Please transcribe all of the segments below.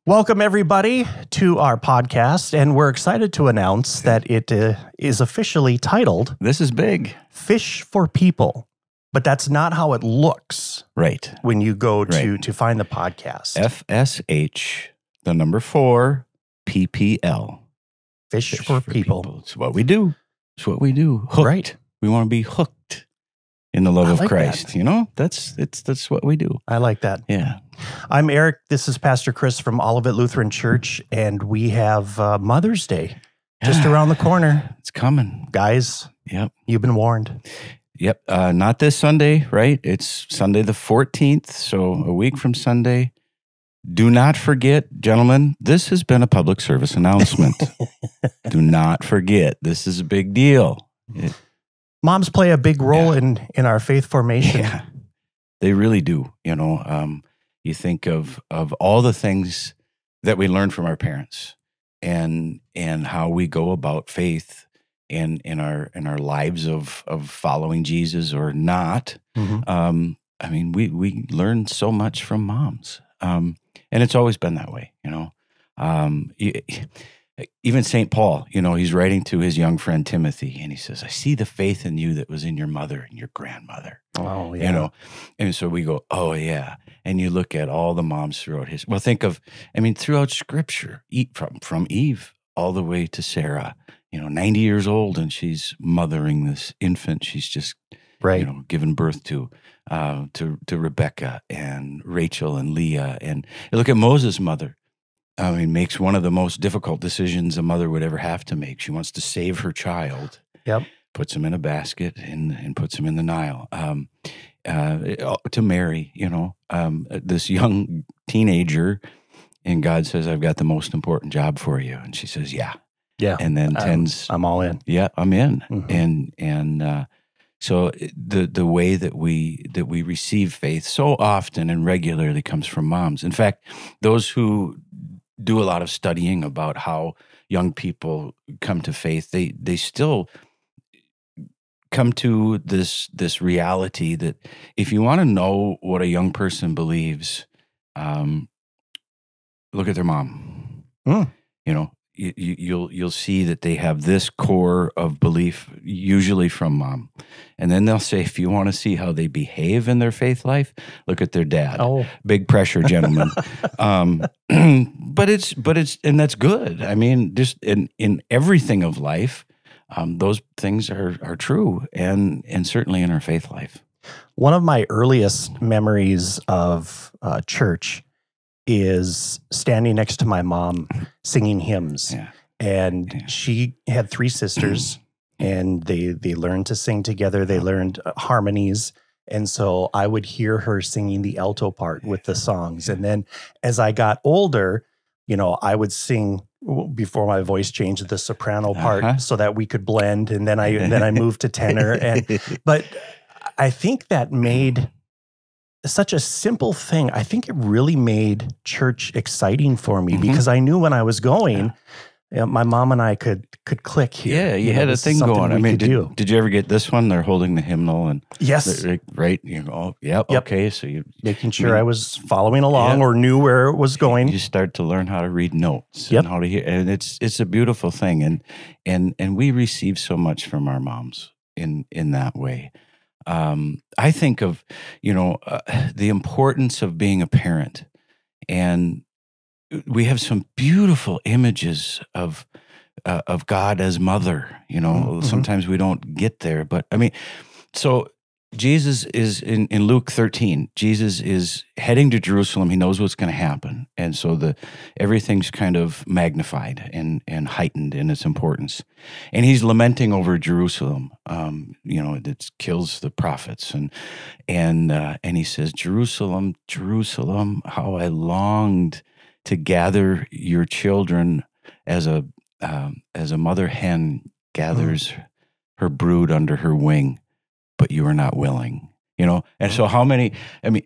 Welcome, everybody, to our podcast, and we're excited to announce that it is officially titled This is big. Fish for People, but that's not how it looks Right. when you go to find the podcast. FSH, the number 4, PPL. Fish for people. It's what we do. It's what we do. Hooked. Right. We want to be hooked in the love I of like Christ. that. You know, that's what we do. I like that. Yeah. I'm Eric. This is Pastor Kris from Olivet Lutheran Church, and we have Mother's Day just around the corner. It's coming. Guys, Yep. you've been warned. Yep. Not this Sunday, right? It's Sunday the 14th, so a week from Sunday. Do not forget, gentlemen, this has been a public service announcement. Do not forget. This is a big deal. Moms play a big role in our faith formation. Yeah, they really do. You know, you think of all the things that we learn from our parents and how we go about faith in our lives of following Jesus or not. Mm-hmm. I mean, we learn so much from moms. And it's always been that way, you know. Even St. Paul, you know, he's writing to his young friend Timothy, and he says, I see the faith in you that was in your mother and your grandmother. Oh, yeah. You know, and so we go, oh, yeah. And you look at all the moms throughout history. Well, think of, I mean, throughout Scripture, from Eve all the way to Sarah, you know, 90 years old, and she's mothering this infant she's just, you know, given birth to Rebecca and Rachel and Leah. And you look at Moses' mother. I mean, makes one of the most difficult decisions a mother would ever have to make. She wants to save her child. Yep. Puts him in a basket and puts him in the Nile. To Mary, you know, this young teenager, and God says, I've got the most important job for you. And she says, yeah. Yeah. And then I'm all in. Yeah, I'm in. Mm-hmm. And so the way that we receive faith so often and regularly comes from moms. In fact, those who do a lot of studying about how young people come to faith, they still come to this reality that if you want to know what a young person believes, look at their mom. You know, you'll see that they have this core of belief, usually from mom. And then they'll say, if you want to see how they behave in their faith life, look at their dad. Oh, big pressure, gentlemen. But it's, and that's good. I mean, just in everything of life, those things are true, and certainly in our faith life. one of my earliest memories of church is standing next to my mom singing hymns. Yeah. And she had 3 sisters, and they learned to sing together. They learned harmonies. And so I would hear her singing the alto part with the songs. And then as I got older, you know, I would sing before my voice changed the soprano part so that we could blend. And then I moved to tenor. But I think that made such a simple thing. I think it really made church exciting for me because I knew when I was going, you know, my mom and I could click here. Yeah, you had a thing going. I mean, did you ever get this one? They're holding the hymnal and yes, right. You know, oh, yep. Okay, so you making sure I was following along or knew where it was going. You start to learn how to read notes and how to hear, and it's a beautiful thing. And we receive so much from our moms in that way. I think of, you know, the importance of being a parent, and we have some beautiful images of God as mother. You know, sometimes we don't get there, but I mean, so Jesus is in Luke 13. Jesus is heading to Jerusalem. He knows what's going to happen, and so everything's kind of magnified and heightened in its importance. And he's lamenting over Jerusalem. You know, it kills the prophets, and he says, "Jerusalem, Jerusalem, how I longed to gather your children as a mother hen gathers her brood under her wing, but you are not willing." You know, and so how many? I mean,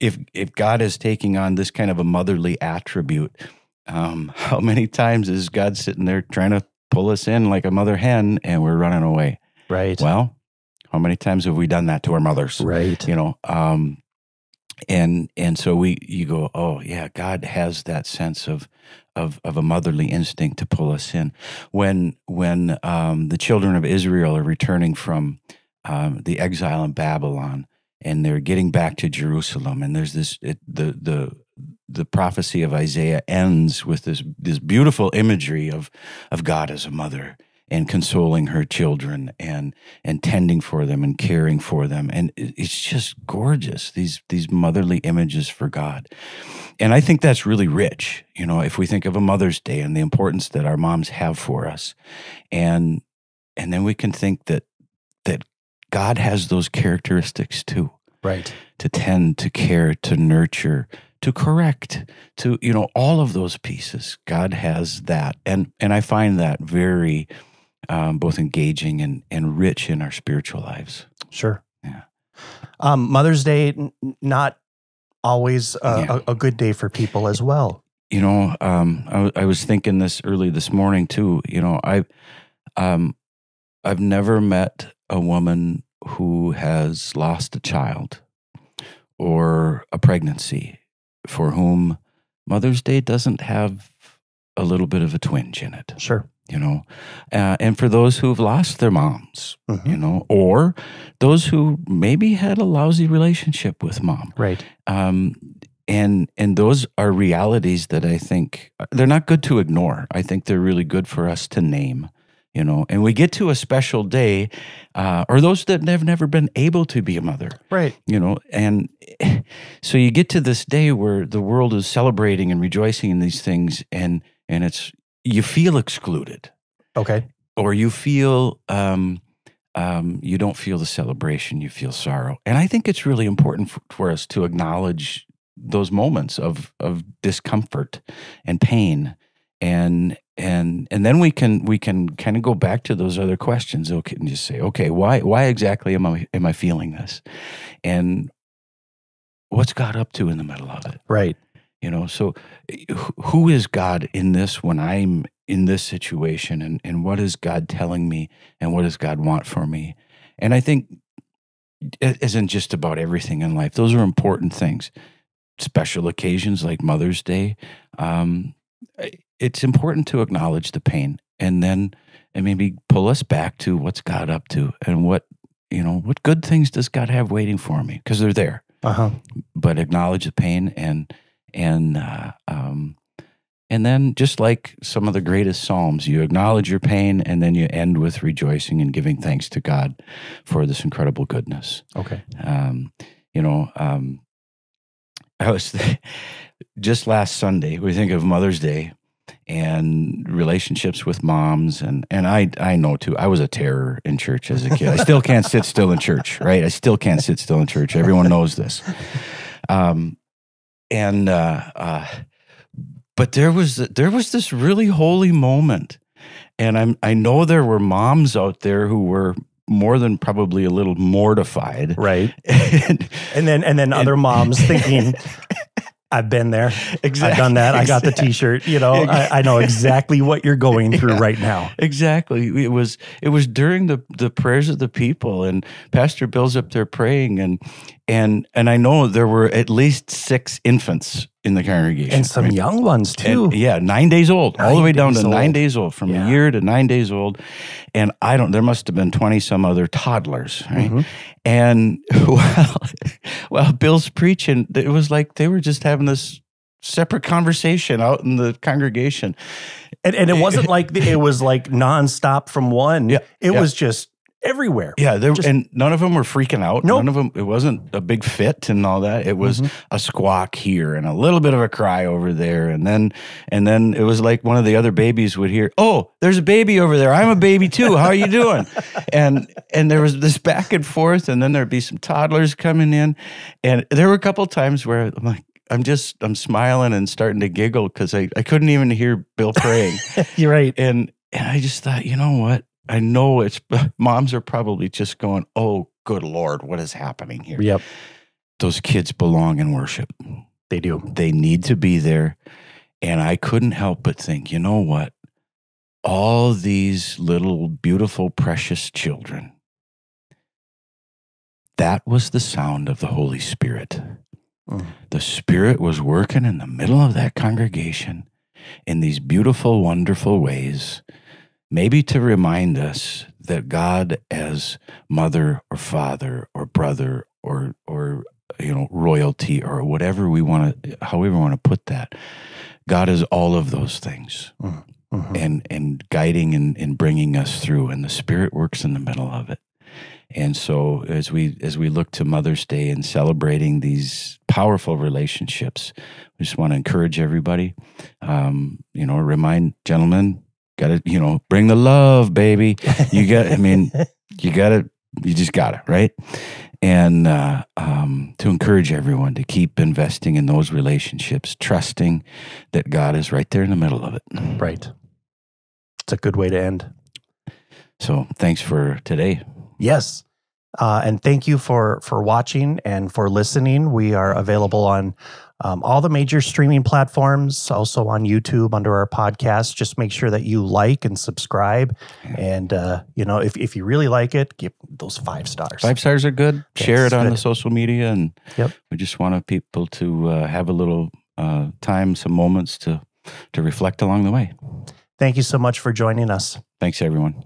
if God is taking on this kind of a motherly attribute, how many times is God sitting there trying to pull us in like a mother hen, and we're running away? Right. Well, how many times have we done that to our mothers? Right. You know, And so you go, oh yeah, God has that sense of a motherly instinct to pull us in. When the children of Israel are returning from the exile in Babylon, and they're getting back to Jerusalem, and there's the prophecy of Isaiah ends with this beautiful imagery of God as a mother, and consoling her children, and tending for them and caring for them. And it's just gorgeous, these motherly images for God. And I think that's really rich, if we think of a Mother's Day and the importance that our moms have for us. And then we can think that God has those characteristics too. Right. To tend, to care, to nurture, to correct, to, all of those pieces. God has that. And I find that very both engaging and rich in our spiritual lives. Sure. Yeah. Mother's Day, not always a good day for people as well. I was thinking this early this morning too. I've never met a woman who has lost a child or a pregnancy for whom Mother's Day doesn't have a little bit of a twinge in it. Sure. And for those who've lost their moms, or those who maybe had a lousy relationship with mom. Right. And those are realities that I think they're not good to ignore. I think they're really good for us to name, and we get to a special day, or those that have never been able to be a mother. Right. And so you get to this day where the world is celebrating and rejoicing in these things, and you feel excluded. Okay. Or you feel, you don't feel the celebration, you feel sorrow. And I think it's really important for us to acknowledge those moments of discomfort and pain. And then we can kind of go back to those other questions. Okay, and just say, okay, why exactly am I feeling this? And what's God up to in the middle of it? Right. So who is God in this when I'm in this situation, and what is God telling me, and what does God want for me? And I think it isn't just about everything in life. Those are important things. Special occasions like Mother's Day, it's important to acknowledge the pain, and maybe pull us back to what's God up to, and what good things does God have waiting for me, because they're there. But acknowledge the pain, and then, just like some of the greatest Psalms, you acknowledge your pain, and then you end with rejoicing and giving thanks to God for this incredible goodness. Okay. I was just last Sunday, we think of Mother's Day and relationships with moms, and I know too, I was a terror in church as a kid. I still can't sit still in church, right? I still can't sit still in church. Everyone knows this. But there was this really holy moment, and I know there were moms out there who were more than probably a little mortified, right? and then other moms thinking, I've been there. Exactly. I've done that. I got the T-shirt. I know exactly what you're going through right now. Exactly. It was during the prayers of the people, and Pastor Bill's up there praying, and I know there were at least 6 infants in the congregation, and some young ones too. And, 9 days old, all the way down to 9 days old, from a year to 9 days old. And there must have been 20 some other toddlers, right? Mm-hmm. And while Bill's preaching, it was like they were just having this separate conversation out in the congregation. And it wasn't like it was like nonstop from one. Yeah, it was just everywhere. Yeah, and none of them were freaking out. Nope. None of them. It wasn't a big fit and all that. It was a squawk here and a little bit of a cry over there, and then it was like one of the other babies would hear, "Oh, there's a baby over there. I'm a baby too. How are you doing?" and there was this back and forth, and then there'd be some toddlers coming in, and there were a couple times where I'm like, I'm smiling and starting to giggle because I couldn't even hear Bill praying. You're right, and I just thought, you know what? I know moms are probably just going, oh, good Lord, what is happening here? Yep. Those kids belong in worship. They do. They need to be there. And I couldn't help but think, you know what? All these little, beautiful, precious children, that was the sound of the Holy Spirit The Spirit was working in the middle of that congregation in these beautiful, wonderful ways, maybe to remind us that God, as mother or father or brother or royalty or whatever we want to, however we want to put that, God is all of those things. And guiding and bringing us through, and the Spirit works in the middle of it. And so as we look to Mother's Day and celebrating these powerful relationships, we just want to encourage everybody, remind gentlemen, got to, bring the love, baby. You just got it, right? And to encourage everyone to keep investing in those relationships, trusting that God is right there in the middle of it. Right. It's a good way to end. So thanks for today. Yes. And thank you for watching and for listening. We are available on all the major streaming platforms, also on YouTube under our podcast. Just make sure that you like and subscribe. And, if you really like it, give those 5 stars. 5 stars are good. Share it on good. the social media. And we just want people to have a little time, some moments to reflect along the way. Thank you so much for joining us. Thanks, everyone.